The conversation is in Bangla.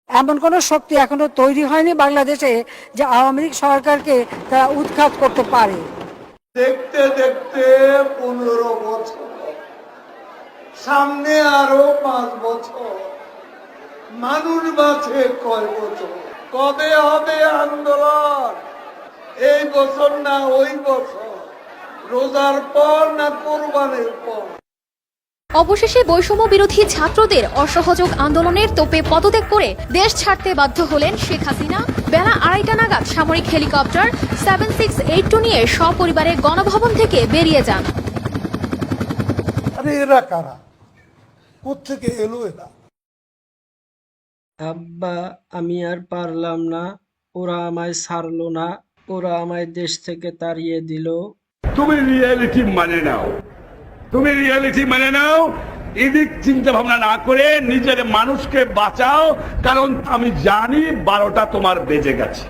এমন কোন শক্তি এখনো তৈরি হয়নি বাংলাদেশে যে আওয়ামী লীগ সরকারকে তারা উৎখাত করতে পারে। দেখতে দেখতে 15 বছর, সামনে আরো 5 বছর, মানুষ বাঁচে কয় বছর? কবে হবে আন্দোলন? এই বছর না ওই বছর? রোজার পর না কোরবানির পর? অবশেষে বৈষম্য বিরোধী ছাত্রদের অসহযোগ আন্দোলনের তোপে পদত্যাগ করে দেশ ছাড়তে বাধ্য হলেন শেখ হাসিনা। বেলা 2:30 নাগাদ সামরিক হেলিকপ্টার 7682 নিয়ে সপরিবারে গণভবন থেকে বেরিয়ে যান। আরে এরা কারা? কোত্থেকে এলো এরা? আব্বা, আমি আর পারলাম না, ওরা আমায় ছাড়লো না, ওরা আমায় দেশ থেকে তাড়িয়ে দিল। তুমি রিয়েলিটি মানে নাও, এদিক চিন্তা ভাবনা না করে নিজের মানুষকে বাঁচাও, কারণ আমি জানি 12টা তোমার বেজে গেছে।